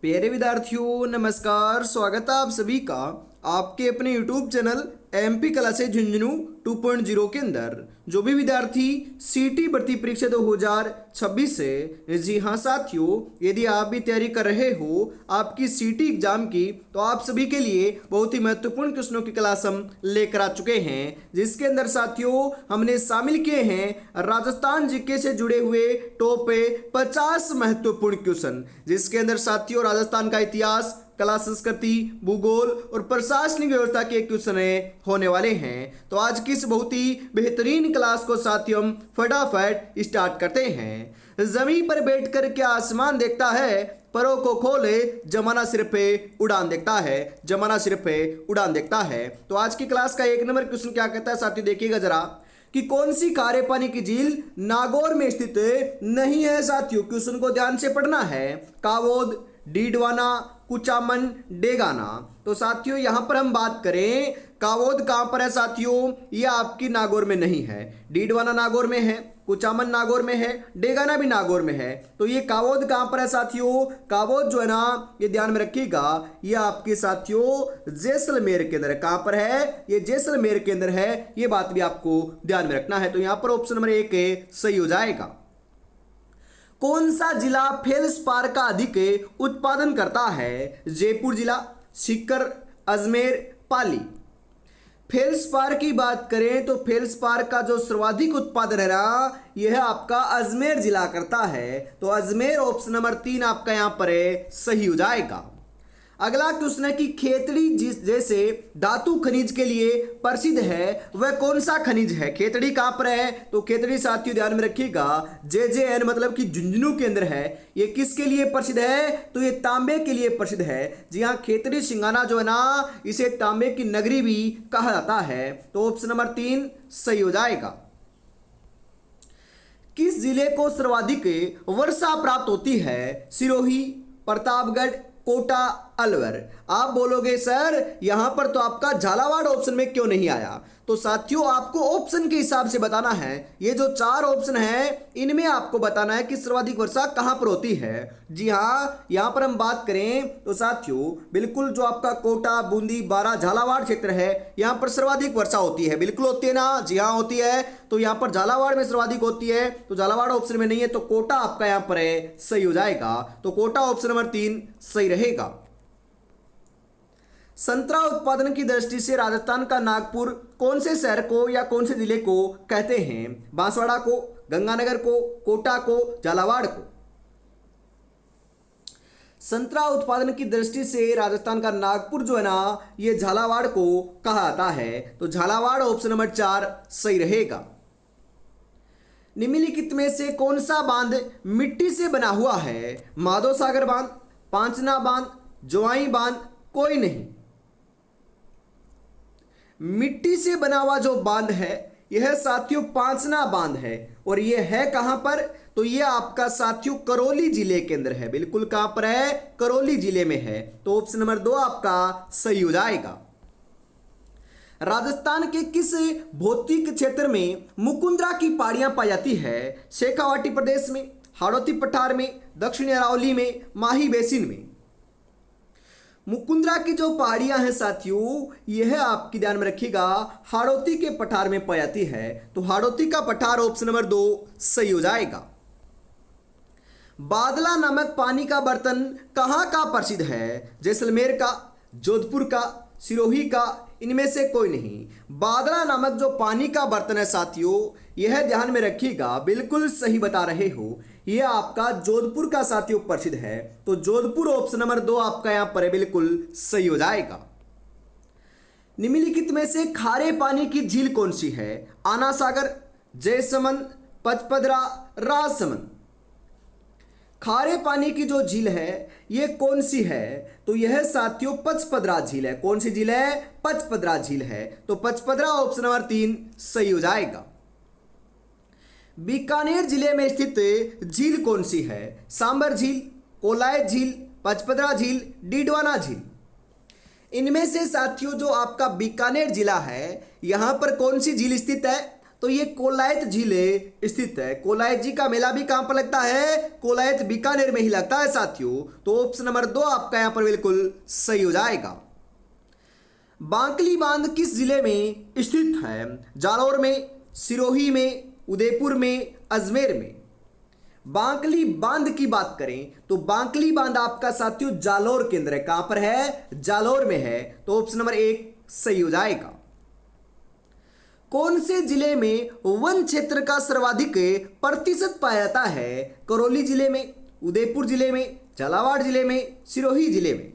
प्यारे विद्यार्थियों नमस्कार। स्वागत है आप सभी का आपके अपने YouTube channel MP classes Jhunjhunu 2.0 के अंदर। जो भी विद्यार्थी सीटी भर्ती परीक्षा 2026 से, जी हाँ साथियों, यदि आप भी तैयारी कर रहे हो आपकी सीटी एग्जाम की, तो आप सभी के लिए बहुत ही महत्वपूर्ण क्वेश्चनों की क्लास हम लेकर आ चुके हैं, जिसके अंदर साथियों हमने शामिल किए हैं राजस्थान जीके से जुड़े हुए टॉप 50 महत्वपूर्ण क्वेश्चन, जिसके अंदर साथियों राजस्थान का इतिहास, कला संस्कृति, भूगोल और प्रशासनिक व्यवस्था के क्वेश्चन होने वाले हैं। तो आज की इस बहुत ही बेहतरीन क्लास को साथियों हम फटाफट स्टार्ट करते हैं। जमीन पर बैठकर क्या आसमान देखता है, परों को खोले जमाना सिर पे उड़ान देखता है, जमाना सिर पे उड़ान देखता है। तो आज की क्लास का 1 नंबर क्वेश्चन क्या कहता है साथियों, देखिएगा जरा कि कौन सी खारे पानी की झील नागौर में स्थित नहीं है। साथियों क्वेश्चन को ध्यान से पढ़ना है। कावोद, डीडवाना, कुचामन, डेगाना। तो साथियों यहां पर हम बात करें कावोद कहां पर है साथियों, यह आपकी नागौर में नहीं है। डीडवाना नागौर में है, कुचामन नागौर में है, डेगाना भी नागौर में है। तो ये कावोद कहां पर है साथियों, कावोद जो है ना, ये ध्यान में रखिएगा, ये आपके साथियों जैसलमेर के अंदर है। कहां पर है, ये जैसलमेर के अंदर है। ये बात भी आपको ध्यान में रखना है। तो यहां पर ऑप्शन नंबर 1 सही हो जाएगा। कौन सा जिला फेल्सपार का अधिक उत्पादन करता है? जयपुर जिला, सीकर, अजमेर, पाली। फेल्सपार की बात करें तो फेल्सपार का जो सर्वाधिक उत्पादन है ना, यह आपका अजमेर जिला करता है। तो अजमेर ऑप्शन नंबर 3 आपका यहां पर सही हो जाएगा। अगला क्वेश्चन है कि खेतड़ी जैसे धातु खनिज के लिए प्रसिद्ध है, वह कौन सा खनिज है? खेतड़ी कहां पर है? तो खेतड़ी साथियों ध्यान में रखिएगा, JJN मतलब कि झुंझुनू के अंदर है। ये किसके लिए प्रसिद्ध है? तो ये तांबे के लिए प्रसिद्ध है। जी हाँ, खेतड़ी सिंगाना जो है ना, इसे तांबे की नगरी भी कहा जाता है। तो ऑप्शन नंबर 3 सही हो जाएगा। किस जिले को सर्वाधिक वर्षा प्राप्त होती है? सिरोही, प्रतापगढ़, कोटा, अलवर। आप बोलोगे सर यहां पर तो आपका झालावाड़ ऑप्शन में क्यों नहीं आया? तो साथियों आपको ऑप्शन के हिसाब से बताना है। ये जो 4 ऑप्शन है इनमें आपको बताना है कि सर्वाधिक वर्षा कहां पर होती है। जी हां, यहां पर हम बात करें तो साथियों बिल्कुल जो आपका कोटा, बूंदी, बारा, झालावाड़ क्षेत्र है, यहां पर सर्वाधिक वर्षा होती है। बिल्कुल होती है ना? जी हां होती है। तो यहां पर झालावाड़ में सर्वाधिक होती है। तो झालावाड़ ऑप्शन में नहीं है, तो कोटा आपका यहां पर सही हो जाएगा। तो कोटा ऑप्शन नंबर 3 सही रहेगा। संतरा उत्पादन की दृष्टि से राजस्थान का नागपुर कौन से शहर को या कौन से जिले को कहते हैं? बांसवाड़ा को, गंगानगर को, कोटा को, झालावाड़ को। संतरा उत्पादन की दृष्टि से राजस्थान का नागपुर जो है ना, ये झालावाड़ को कहा जाता है। तो झालावाड़ ऑप्शन नंबर 4 सही रहेगा। निम्नलिखित में से कौन सा बांध मिट्टी से बना हुआ है? माधव सागर बांध, पांचना बांध, जोआई बांध, कोई नहीं। मिट्टी से बना हुआ जो बांध है यह साथियों पांचना बांध है। और यह है कहां पर? तो यह आपका साथियों करौली जिले के अंदर है। बिल्कुल कहां पर है? करौली जिले में है। तो ऑप्शन नंबर 2 आपका सही हो जाएगा। राजस्थान के किस भौतिक क्षेत्र में मुकुंदरा की पहाड़ियां पाई जाती है? शेखावाटी प्रदेश में, हाड़ौती पठार में, दक्षिणी अरावली में, माही बेसिन में। मुकुंदरा की जो पहाड़ियां हैं साथियों, यह आपकी ध्यान में रखिएगा हाड़ौती के पठार में पाई जाती है। तो हाड़ौती का पठार ऑप्शन नंबर 2 सही हो जाएगा। बादला नामक पानी का बर्तन कहां का प्रसिद्ध है? जैसलमेर का, जोधपुर का, सिरोही का, इनमें से कोई नहीं। बादला नामक जो पानी का बर्तन है साथियों, यह ध्यान में रखिएगा, बिल्कुल सही बता रहे हो, यह आपका जोधपुर का साथियों प्रसिद्ध है। तो जोधपुर ऑप्शन नंबर 2 आपका यहां पर बिल्कुल सही हो जाएगा। निम्नलिखित में से खारे पानी की झील कौन सी है? आना सागर, जयसमंद, पचपदरा, राजसमंद। खारे पानी की जो झील है यह कौन सी है? तो यह साथियों पचपदरा झील है। कौन सी झील है? पचपदरा झील है। तो पचपदरा ऑप्शन नंबर 3 सही हो जाएगा। बीकानेर जिले में स्थित झील कौन सी है? सांबर झील, कोलाय झील, पचपदरा झील, डीडवाना झील। इनमें से साथियों जो आपका बीकानेर जिला है, यहां पर कौन सी झील स्थित है? तो ये कोलायत झीलें स्थित है। कोलायत जी का मेला भी कहां पर लगता है? कोलायत बीकानेर में ही लगता है साथियों। तो ऑप्शन नंबर 2 आपका यहां पर बिल्कुल सही हो जाएगा। बांकली बांध किस जिले में स्थित है? जालौर में, सिरोही में, उदयपुर में, अजमेर में। बांकली बांध की बात करें तो बांकली बांध आपका साथियों जालौर के अंदर है। कहां पर है? जालौर में है। तो ऑप्शन नंबर 1 सही हो जाएगा। कौन से जिले में वन क्षेत्र का सर्वाधिक प्रतिशत पाया जाता है? करौली जिले में, उदयपुर जिले में, झालावाड़ जिले में, सिरोही जिले में।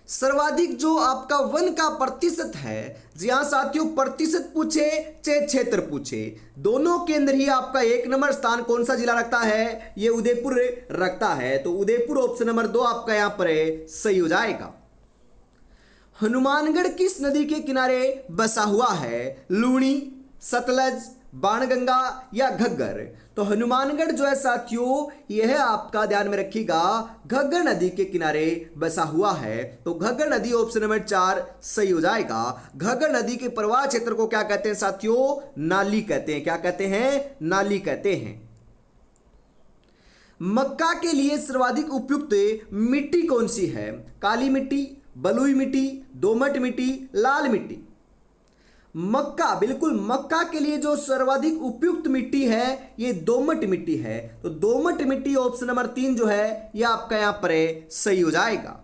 सर्वाधिक जो आपका वन का प्रतिशत है, जी हाँ साथियों, प्रतिशत पूछे चाहे क्षेत्र पूछे, दोनों के अंदर ही आपका 1 नंबर स्थान कौन सा जिला रखता है? ये उदयपुर रखता है। तो उदयपुर ऑप्शन नंबर 2 आपका यहां पर सही हो जाएगा। हनुमानगढ़ किस नदी के किनारे बसा हुआ है? लूणी, सतलज, बाणगंगा या घग्गर। तो हनुमानगढ़ जो है साथियों, यह आपका ध्यान में रखिएगा, घग्गर नदी के किनारे बसा हुआ है। तो घग्गर नदी ऑप्शन नंबर 4 सही हो जाएगा। घग्गर नदी के प्रवाह क्षेत्र को क्या कहते हैं साथियों? नाली कहते हैं। क्या कहते हैं? नाली कहते हैं। मक्का के लिए सर्वाधिक उपयुक्त मिट्टी कौन सी है? काली मिट्टी, बलुई मिट्टी, दोमट मिट्टी, लाल मिट्टी। मक्का, बिल्कुल मक्का के लिए जो सर्वाधिक उपयुक्त मिट्टी है ये दोमट मिट्टी है। तो दोमट मिट्टी ऑप्शन नंबर 3 जो है यह आपका यहां पर सही हो जाएगा।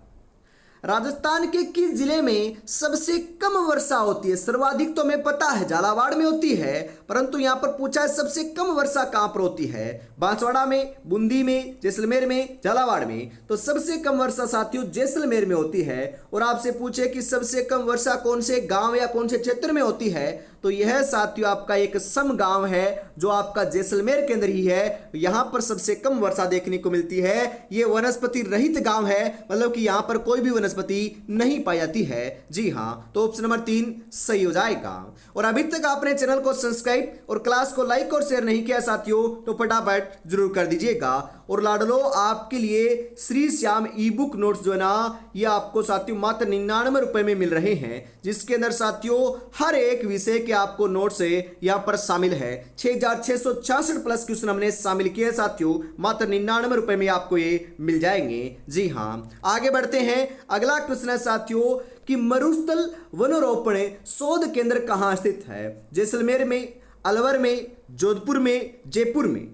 राजस्थान के किस जिले में सबसे कम वर्षा होती है? सर्वाधिक तो हमें पता है झालावाड़ में होती है, परंतु यहां पर पूछा है सबसे कम वर्षा कहां पर होती है? बांसवाड़ा में, बूंदी में, जैसलमेर में, झालावाड़ में। तो सबसे कम वर्षा साथियों जैसलमेर में होती है। और आपसे पूछे कि सबसे कम वर्षा कौन से गांव या कौन से क्षेत्र में होती है, तो यह साथियों आपका एक सम गांव है जो आपका जैसलमेर के अंदर ही है। यहां पर सबसे कम वर्षा देखने को मिलती है। यह वनस्पति रहित गांव है, मतलब कि यहां पर कोई भी वनस्पति नहीं पाई जाती है। जी हां, तो ऑप्शन नंबर 3 सही हो जाएगा। और अभी तक आपने चैनल को सब्सक्राइब और क्लास को लाइक और शेयर नहीं किया साथियों, तो फटाफट जरूर कर दीजिएगा। और लाडलो, आपके लिए श्री श्याम ई बुक नोट्स जो है ना, ये आपको साथियों मात्र 99 रुपए में मिल रहे हैं, जिसके अंदर साथियों हर एक विषय के आपको नोट्स यहाँ पर शामिल है। 6666 प्लस क्वेश्चन हमने शामिल किए हैं साथियों, मात्र 99 रुपए में आपको ये मिल जाएंगे। जी हाँ, आगे बढ़ते हैं। अगला क्वेश्चन है साथियों कि मरुस्थल वनरोपण शोध केंद्र कहाँ स्थित है? जैसलमेर में, अलवर में, जोधपुर में, जयपुर में।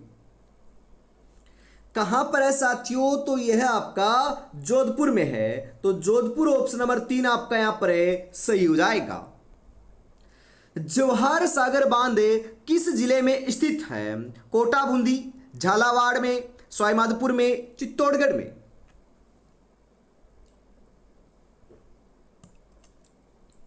कहां पर है साथियों? तो यह आपका जोधपुर में है। तो जोधपुर ऑप्शन नंबर 3 आपका यहां पर सही हो जाएगा। जवाहर सागर बांध किस जिले में स्थित है? कोटा, बूंदी, झालावाड़ में, सवाईमाधोपुर में, चित्तौड़गढ़ में।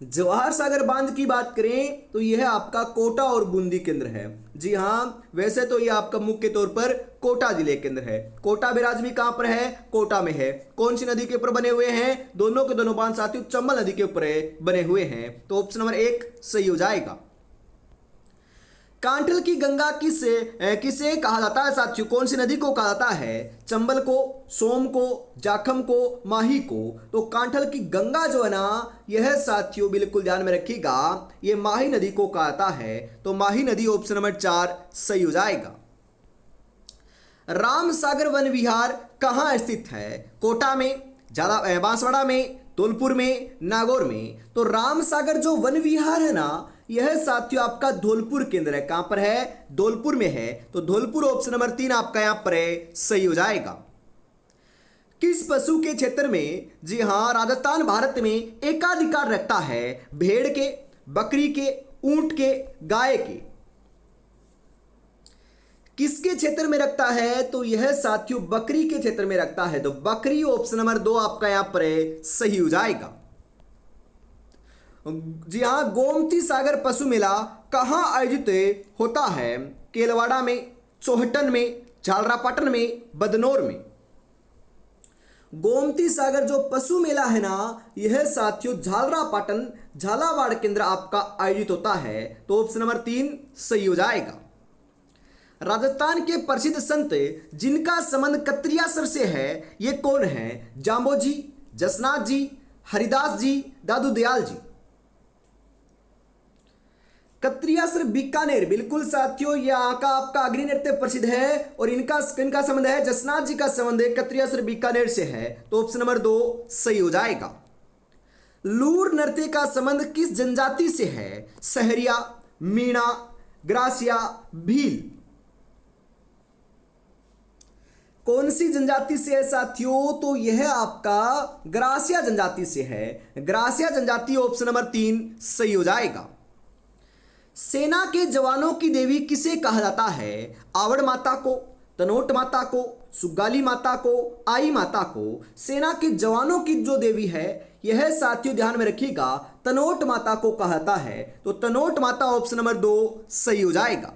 जवाहर सागर बांध की बात करें तो यह आपका कोटा और बूंदी केंद्र है। जी हाँ, वैसे तो यह आपका मुख्य तौर पर कोटा जिले के अंदर है। कोटा बैराज भी कहां पर है? कोटा में है। कौन सी नदी के ऊपर बने हुए हैं? दोनों के दोनों बांध साथियों चंबल नदी के ऊपर बने हुए हैं। तो ऑप्शन नंबर 1 सही हो जाएगा। कांठल की गंगा किसे कहा जाता है साथियों? कौन सी नदी को कहा जाता है? चंबल को, सोम को, जाखम को, माही को। तो कांठल की गंगा जो है ना, यह साथियों बिल्कुल ध्यान में रखिएगा, यह माही नदी को कहा जाता है। तो माही नदी ऑप्शन नंबर 4 सही हो जाएगा। राम सागर वन विहार कहाँ स्थित है? कोटा में, बांसवाड़ा में, धौलपुर में, नागौर में। तो राम सागर जो वन विहार है ना, यह साथियों आपका धौलपुर के अंदर है। कहां पर है? धौलपुर में है। तो धौलपुर ऑप्शन नंबर 3 आपका यहां पर सही हो जाएगा। किस पशु के क्षेत्र में, जी हां, राजस्थान भारत में एकाधिकार रखता है? भेड़ के, बकरी के, ऊंट के, गाय के। किसके क्षेत्र में रखता है? तो यह साथियों बकरी के क्षेत्र में रखता है। तो बकरी ऑप्शन नंबर 2 आपका यहां पर सही हो जाएगा। जी हां, गोमती सागर पशु मेला कहां आयोजित होता है? केलवाड़ा में, चोहटन में, झालरापाटन में, बदनौर में। गोमती सागर जो पशु मेला है ना, यह साथियों झालरापाटन, झालावाड़ के अंदर आपका आयोजित होता है। तो ऑप्शन नंबर 3 सही हो जाएगा। राजस्थान के प्रसिद्ध संत जिनका संबंध कत्रियासर से है, ये कौन है? जाम्बोजी, जसनाथ जी, हरिदास जी, दादू दयाल जी। कत्रियासर बीकानेर, बिल्कुल साथियों यहाँ का आपका अग्नि नृत्य प्रसिद्ध है और इनका संबंध है, जसनाथ जी का संबंध है कत्रियासर बीकानेर से है, तो ऑप्शन नंबर 2 सही हो जाएगा। लूर नृत्य का संबंध किस जनजाति से है? सहरिया, मीणा, ग्रासिया, भील। कौन सी जनजाति से है साथियों? तो यह आपका ग्रासिया जनजाति से है, ग्रासिया जनजाति, ऑप्शन नंबर 3 सही हो जाएगा। सेना के जवानों की देवी किसे कहा जाता है? आवड़ माता को, तनोट माता को, सुगाली माता को, आई माता को। सेना के जवानों की जो देवी है यह साथियों ध्यान में रखिएगा तनोट माता को कहा जाता है, तो तनोट माता ऑप्शन नंबर 2 सही हो जाएगा।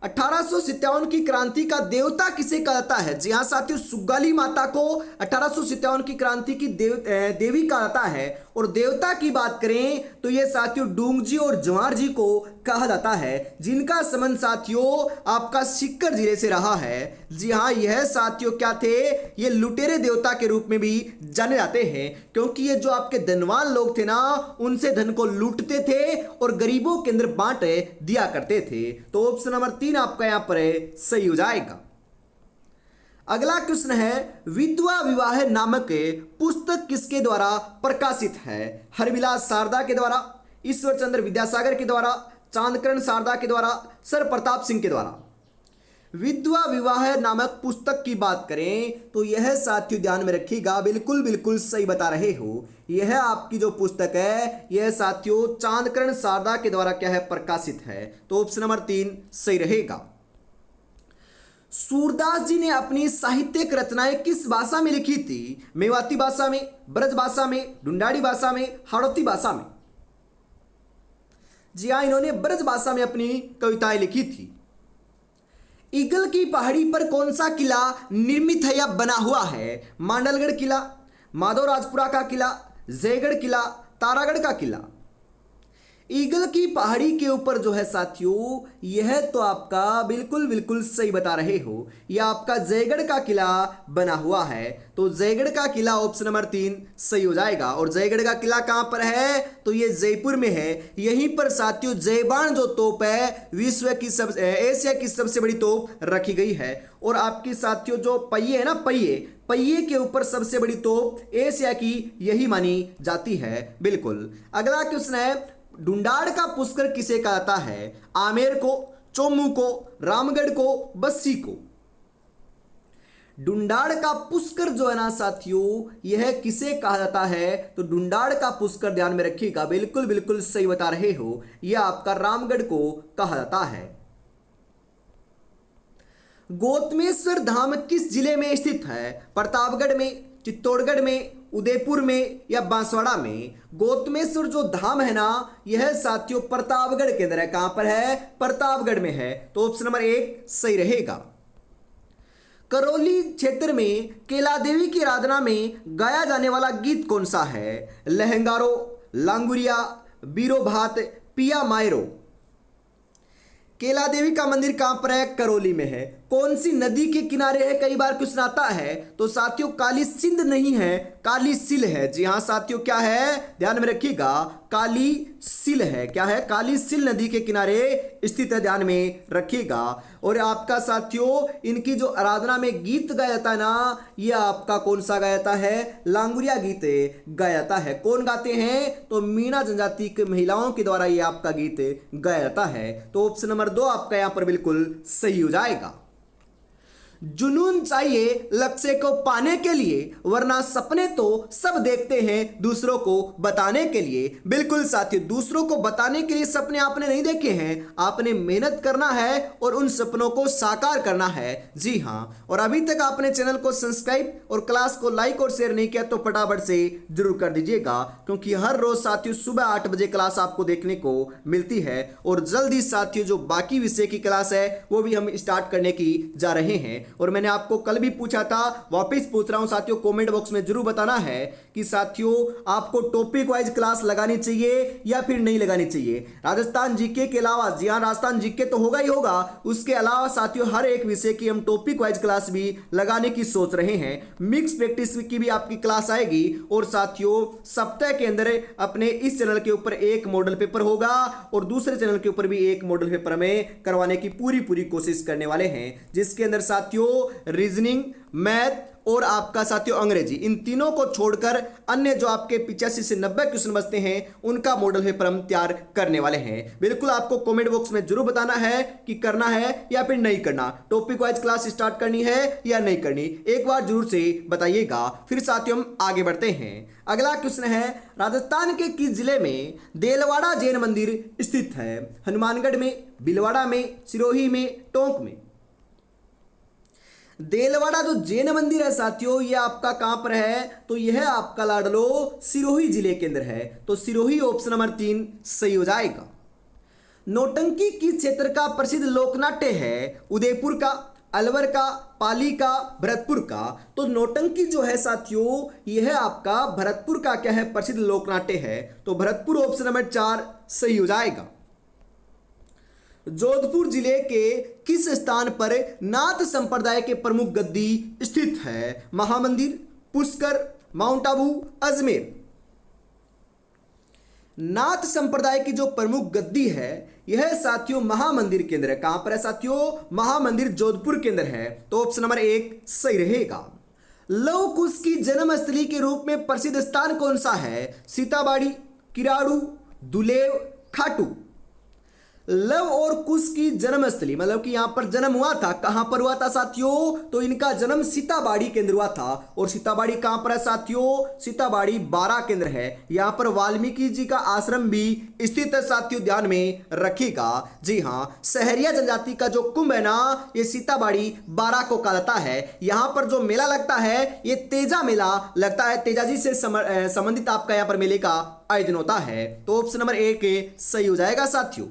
1857 की क्रांति का देवता किसे कहा जाता है? जी हाँ साथियों, सुगाली माता को 1857 की क्रांति की देवी कहा जाता है। और देवता की बात करें तो यह साथियों डूंगजी और जवार जी को कहा जाता है, जिनका संबंध साथियों आपका सीकर जिले से रहा है। जी हाँ, यह साथियों क्या थे? ये लुटेरे देवता के रूप में भी जाने जाते हैं, क्योंकि ये जो आपके धनवान लोग थे ना, उनसे धन को लूटते थे और गरीबों के अंदर बांट दिया करते थे। तो ऑप्शन नंबर 3 आपका यहां पर सही हो जाएगा। अगला क्वेश्चन है, विधवा विवाह नामक पुस्तक किसके द्वारा प्रकाशित है? हरविलास शारदा के द्वारा, ईश्वर चंद्र विद्यासागर के द्वारा, चांदकरण शारदा के द्वारा, सर प्रताप सिंह के द्वारा। विधवा विवाह नामक पुस्तक की बात करें तो यह साथियों ध्यान में रखिएगा, बिल्कुल सही बता रहे हो। यह आपकी जो पुस्तक है यह साथियों चांदकरण शारदा के द्वारा क्या है? प्रकाशित है, तो ऑप्शन नंबर 3 सही रहेगा। सूरदास जी ने अपनी साहित्यिक रचनाएं किस भाषा में लिखी थी? मेवाती भाषा में, ब्रज भाषा में, ढूंढाड़ी भाषा में, हाड़ौती भाषा में। जी हाँ, इन्होंने ब्रज भाषा में अपनी कविताएं लिखी थी। ईगल की पहाड़ी पर कौन सा किला निर्मित है या बना हुआ है? मांडलगढ़ किला, माधवराजपुरा का किला, जयगढ़ किला, तारागढ़ का किला। ईगल की पहाड़ी के ऊपर जो है साथियों यह तो आपका बिल्कुल सही बता रहे हो, यह आपका जयगढ़ का किला बना हुआ है, तो जयगढ़ का किला ऑप्शन नंबर 3 सही हो जाएगा। और जयगढ़ का किला कहां पर है? तो ये जयपुर में है। यहीं पर साथियों जयबान जो तोप है विश्व की एशिया की सबसे बड़ी तोप रखी गई है। और आपकी साथियों जो पहिए है ना, पहिए के ऊपर सबसे बड़ी तोप एशिया की यही मानी जाती है। बिल्कुल। अगला क्वेश्चन है, ढूंढाड़ का पुष्कर किसे कहा जाता है? आमेर को, चोमू को, रामगढ़ को, बस्सी को। ढूंढाड़ का पुष्कर जो है ना साथियों यह किसे कहा जाता है? तो ढूंढाड़ का पुष्कर ध्यान में रखिएगा, बिल्कुल सही बता रहे हो, यह आपका रामगढ़ को कहा जाता है। गौतमेश्वर धाम किस जिले में स्थित है? प्रतापगढ़ में, चित्तौड़गढ़ में, उदयपुर में या बांसवाड़ा में। गौतमेश्वर जो धाम है ना यह साथियों प्रतापगढ़ के अंदर है। कहां पर है? प्रतापगढ़ में है, तो ऑप्शन नंबर 1 सही रहेगा। करौली क्षेत्र में केला देवी की आराधना में गाया जाने वाला गीत कौन सा है? लहंगारो, लांगुरिया, बीरो भात, पिया मायरो। केला देवी का मंदिर कहां पर है? करौली में है। कौन सी नदी के किनारे है? कई बार क्वेश्चन आता है, तो साथियों काली सिंध नहीं है, काली सिल है। जी हाँ साथियों, क्या है? ध्यान में रखिएगा, काली सिल है। क्या है? काली सिल नदी के किनारे स्थित है, ध्यान में रखिएगा। और आपका साथियों इनकी जो आराधना में गीत गाया जाता है ना, यह आपका कौन सा गाया जाता है? लांगुरिया गीत गाया जाता है। कौन गाते हैं? तो मीणा जनजाति के महिलाओं के द्वारा यह आपका गीत गाया जाता है, तो ऑप्शन नंबर 2 आपका यहां पर बिल्कुल सही हो जाएगा। जुनून चाहिए लक्ष्य को पाने के लिए, वरना सपने तो सब देखते हैं दूसरों को बताने के लिए। बिल्कुल साथियों, दूसरों को बताने के लिए सपने आपने नहीं देखे हैं, आपने मेहनत करना है और उन सपनों को साकार करना है। जी हाँ, और अभी तक आपने चैनल को सब्सक्राइब और क्लास को लाइक और शेयर नहीं किया तो फटाफट से जरूर कर दीजिएगा, क्योंकि हर रोज साथियों सुबह 8 बजे क्लास आपको देखने को मिलती है। और जल्दी साथियों जो बाकी विषय की क्लास है वो भी हम स्टार्ट करने की जा रहे हैं। और मैंने आपको कल भी पूछा था, वापस पूछ रहा हूं साथियों, कमेंट बॉक्स में जरूर बताना है कि साथियों आपको टॉपिक वाइज क्लास लगानी चाहिए या फिर नहीं लगानी चाहिए। राजस्थान जीके के अलावा, जी हाँ राजस्थान जीके तो होगा ही होगा, उसके अलावा साथियों हर एक विषय की हम टॉपिक वाइज क्लास भी लगाने की सोच रहे हैं। मिक्स प्रैक्टिस की भी आपकी क्लास आएगी और साथियों सप्ताह के अंदर अपने इस चैनल के ऊपर एक मॉडल पेपर होगा और दूसरे चैनल के ऊपर भी एक मॉडल पेपर में करवाने की पूरी कोशिश करने वाले हैं, जिसके अंदर साथियों रीजनिंग, मैथ और आपका साथियों अंग्रेजी, इन तीनों को छोड़कर अन्य जो आपके 85 से 90 क्वेश्चन बचते हैं उनका मॉडल पेपर हम तैयार करने वाले हैं। बिल्कुल आपको कमेंट बॉक्स में जरूर बताना है कि करना है या फिर नहीं करना, टॉपिक वाइज क्लास स्टार्ट करनी है या नहीं करनी, एक बार जरूर से बताइएगा। फिर साथियों हम आगे बढ़ते हैं। अगला क्वेश्चन है, राजस्थान के किस जिले में देलवाड़ा जैन मंदिर स्थित है? हनुमानगढ़ में, भीलवाड़ा में, सिरोही में, टोंक में? देलवाड़ा जो जैन मंदिर है साथियों, ये आपका कहां पर है? तो यह आपका लाडलो सिरोही जिले के अंदर है। तो सिरोही ऑप्शन नंबर 3 सही हो जाएगा। नौटंकी किस क्षेत्र का प्रसिद्ध लोकनाट्य है? उदयपुर का, अलवर का, पाली का, भरतपुर का? तो नौटंकी जो है साथियों यह आपका भरतपुर का क्या है? प्रसिद्ध लोकनाट्य है। तो भरतपुर ऑप्शन नंबर 4 सही हो जाएगा। जोधपुर जिले के किस स्थान पर नाथ संप्रदाय के प्रमुख गद्दी स्थित है? महामंदिर, पुष्कर, माउंट आबू, अजमेर? नाथ संप्रदाय की जो प्रमुख गद्दी है यह साथियों महामंदिर के अंदर है। कहां पर है साथियों? महामंदिर जोधपुर के अंदर है। तो ऑप्शन नंबर 1 सही रहेगा। लव कुश की जन्मस्थली के रूप में प्रसिद्ध स्थान कौन सा है? सीताबाड़ी, किराड़ू, दुलेव, खाटू? लव और कुश की जन्मस्थली मतलब कि यहां पर जन्म हुआ था, कहां पर हुआ था साथियों? तो इनका जन्म सीताबाड़ी के अंदर हुआ था। और सीताबाड़ी कहां पर है साथियों? सीताबाड़ी बारां के अंदर है। यहां पर वाल्मीकि जी का आश्रम भी स्थित है साथियों, ध्यान में रखिएगा। जी हां, सहरिया जनजाति का जो कुंभ है ना, ये सीताबाड़ी बारां को कहलाता है। यहां पर जो मेला लगता है ये तेजा मेला लगता है, तेजा जी से संबंधित आपका यहां पर मेले का आयोजन होता है। तो ऑप्शन नंबर 1 सही हो जाएगा साथियों।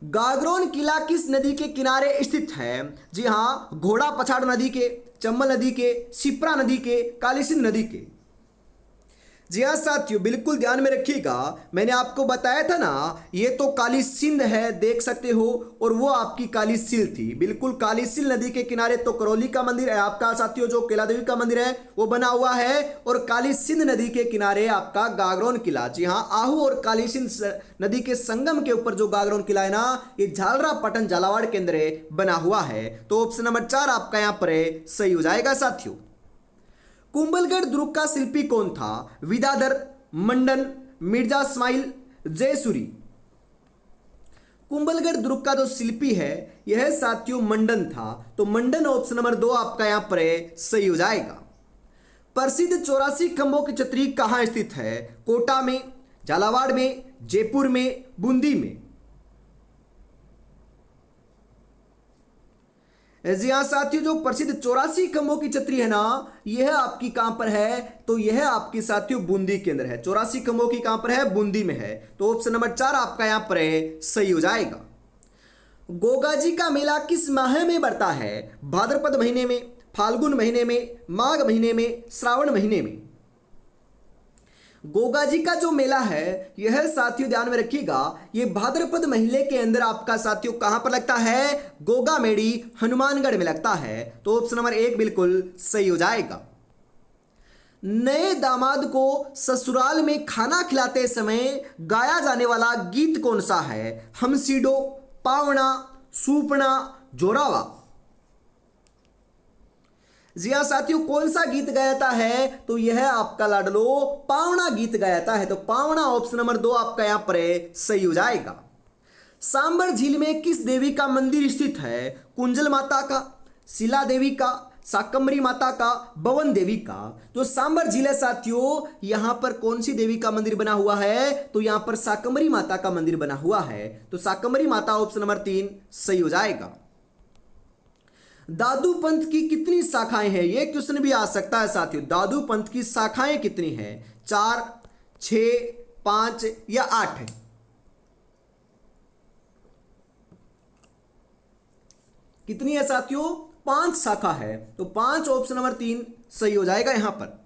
गागरोन किला किस नदी के किनारे स्थित है? जी हां, घोड़ा पछाड़ नदी के, चंबल नदी के, शिप्रा नदी के, काली सिंध नदी के? जी हाँ साथियों, बिल्कुल ध्यान में रखिएगा। मैंने आपको बताया था ना, ये तो काली सिंध है, देख सकते हो, और वो आपकी काली सिल थी। बिल्कुल काली सिल नदी के किनारे तो करौली का मंदिर है आपका साथियों, जो कैला देवी का मंदिर है वो बना हुआ है, और काली सिंध नदी के किनारे आपका गागरोन किला। जी हाँ, आहू और काली सिंध नदी के संगम के ऊपर जो गागरोन किला है ना, ये झालरा पटन झालावाड़ के अंदर बना हुआ है। तो ऑप्शन नंबर 4 आपका यहाँ पर सही हो जाएगा साथियों। कुंभलगढ़ दुर्ग का शिल्पी कौन था? विद्याधर, मंडन, मिर्जा इस्माइल, जयसूरी? कुंभलगढ़ दुर्ग का जो शिल्पी है यह साथियों मंडन था। तो मंडन ऑप्शन नंबर 2 आपका यहां पर सही हो जाएगा। प्रसिद्ध 84 खंभों की छतरी कहां स्थित है? कोटा में, झालावाड़ में, जयपुर में, बूंदी में? जी हाँ साथियों, जो प्रसिद्ध 84 खंभों की छतरी है ना, यह आपकी कहां पर है? तो यह आपकी साथियों बूंदी के अंदर है। 84 खंभों की कहां पर है? बूंदी में है। तो ऑप्शन नंबर 4 आपका यहां पर सही हो जाएगा। गोगा जी का मेला किस माह में बढ़ता है? भाद्रपद महीने में, फाल्गुन महीने में, माघ महीने में, श्रावण महीने में? गोगा जी का जो मेला है यह साथियों ध्यान में रखिएगा, ये भाद्रपद महीने के अंदर आपका साथियों कहां पर लगता है? गोगा मेड़ी हनुमानगढ़ में लगता है। तो ऑप्शन नंबर 1 बिल्कुल सही हो जाएगा। नए दामाद को ससुराल में खाना खिलाते समय गाया जाने वाला गीत कौन सा है? हमसीडो, पावना, सूपना, जोरावा? जी हाँ साथियों, कौन सा गीत गाता है? तो यह आपका लाडलो पावना गीत गाता है। तो पावना ऑप्शन नंबर 2 आपका यहां पर सही हो जाएगा। सांबर झील में किस देवी का मंदिर स्थित है? कुंजल माता का, शिला देवी का, शाकंभरी माता का, भवन देवी का? जो सांबर झील है साथियों, यहां पर कौन सी देवी का मंदिर बना हुआ है? तो यहां पर शाकंभरी माता का मंदिर बना हुआ है। तो शाकंभरी माता ऑप्शन नंबर 3 सही हो जाएगा। दादू पंथ की कितनी शाखाएं हैं? यह क्वेश्चन भी आ सकता है साथियों। दादू पंथ की शाखाएं कितनी हैं? 4, 6, 5 या 8 है? कितनी है साथियों? 5 शाखा है, तो 5 ऑप्शन नंबर 3 सही हो जाएगा यहां पर।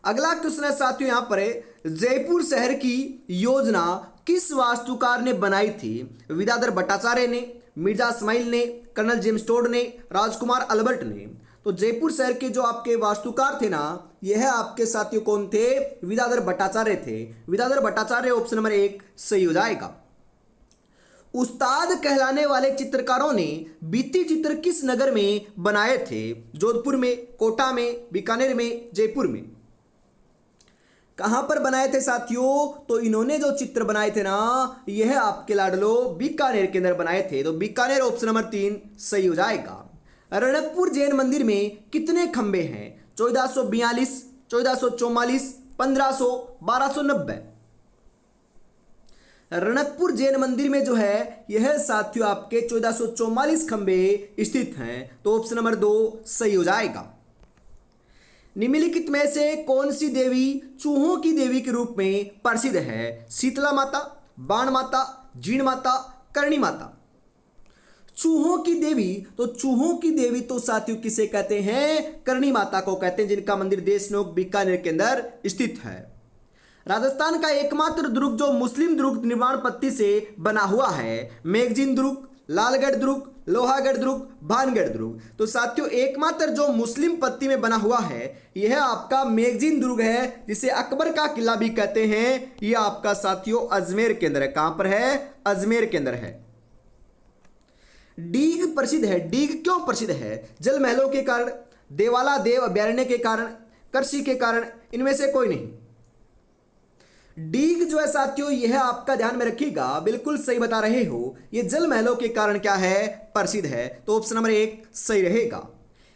अगला क्वेश्चन है साथियों यहां पर है, जयपुर शहर की योजना किस वास्तुकार ने बनाई थी? विद्याधर भट्टाचार्य ने, मिर्जा इस्माइल ने, कर्नल जेम्स टोड ने, राजकुमार अल्बर्ट ने। तो जयपुर शहर के जो आपके वास्तुकार थे ना, यह आपके साथियों कौन थे? विद्याधर भट्टाचार्य थे। विद्याधर भट्टाचार्य ऑप्शन नंबर 1 सही हो जाएगा। उस्ताद कहलाने वाले चित्रकारों ने भित्ति चित्र किस नगर में बनाए थे? जोधपुर में, कोटा में, बीकानेर में, जयपुर में। कहां पर बनाए थे साथियों? तो इन्होंने जो चित्र बनाए थे ना, यह आपके लाडलो बीकानेर के अंदर बनाए थे। तो बीकानेर ऑप्शन नंबर 3 सही हो जाएगा। रणकपुर जैन मंदिर में कितने खंबे हैं? 1442, 1444, 1500, 1290। रणकपुर जैन मंदिर में जो है यह साथियों आपके 1444 खंबे स्थित हैं। तो ऑप्शन नंबर 2 सही हो जाएगा। निम्नलिखित में से कौन सी देवी चूहों की देवी के रूप में प्रसिद्ध है? शीतला माता, बाण माता, जीण माता, करणी माता। चूहों की देवी, तो चूहों की देवी तो साथियों किसे कहते हैं? करणी माता को कहते हैं, जिनका मंदिर देशनोक बीकानेर के अंदर स्थित है। राजस्थान का एकमात्र दुर्ग जो मुस्लिम दुर्ग निर्माण पद्धति से बना हुआ है, मैगजीन दुर्ग, लालगढ़ दुर्ग, लोहागढ़ दुर्ग, भानगढ़ दुर्ग। तो साथियों एकमात्र जो मुस्लिम पद्धति में बना हुआ है यह आपका मैगजीन दुर्ग है, जिसे अकबर का किला भी कहते हैं। यह आपका साथियों अजमेर के अंदर है। कहां पर है? अजमेर के अंदर है। डीग प्रसिद्ध है। डीग क्यों प्रसिद्ध है? जल महलों के कारण, देवाला देव अभ्यारण्य के कारण, कृषि के कारण, इनमें से कोई नहीं। डीग जो है साथियों यह आपका ध्यान में रखिएगा, बिल्कुल सही बता रहे हो। यह जल महलों के कारण क्या है? प्रसिद्ध है। तो ऑप्शन नंबर 1 सही रहेगा।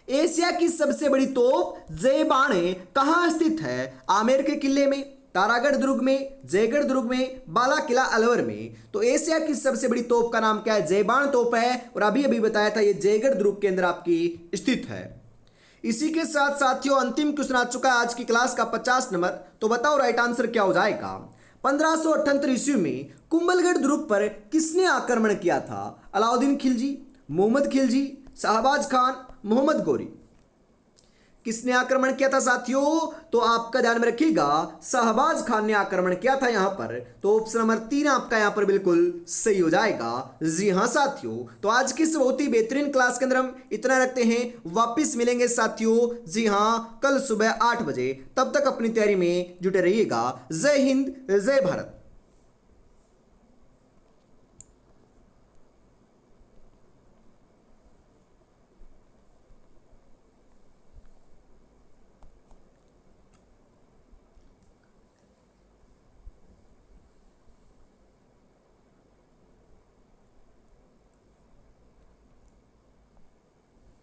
एशिया की सबसे बड़ी तोप जय बाणे कहां स्थित है? आमेर के किले में, तारागढ़ दुर्ग में, जयगढ़ दुर्ग में, बाला किला अलवर में। तो एशिया की सबसे बड़ी तोप का नाम क्या है? जयबाण तोप है, और अभी अभी बताया था यह जयगढ़ दुर्ग के अंदर आपकी स्थित है। इसी के साथ साथियों अंतिम क्वेश्चन आ चुका है आज की क्लास का 50 नंबर। तो बताओ राइट आंसर क्या हो जाएगा? 1578 ईस्वी में कुंभलगढ़ दुर्ग पर किसने आक्रमण किया था? अलाउद्दीन खिलजी, मोहम्मद खिलजी, शाहबाज खान, मोहम्मद गोरी। किसने आक्रमण किया था साथियों? तो आपका ध्यान में रखिएगा, शाहबाज खान ने आक्रमण किया था यहां पर। तो ऑप्शन नंबर 3 आपका यहां पर बिल्कुल सही हो जाएगा। जी हां साथियों, तो आज की इस बहुत ही बेहतरीन क्लास के अंदर हम इतना रखते हैं। वापिस मिलेंगे साथियों, जी हां, कल सुबह 8 बजे। तब तक अपनी तैयारी में जुटे रहिएगा। जय हिंद, जय भारत।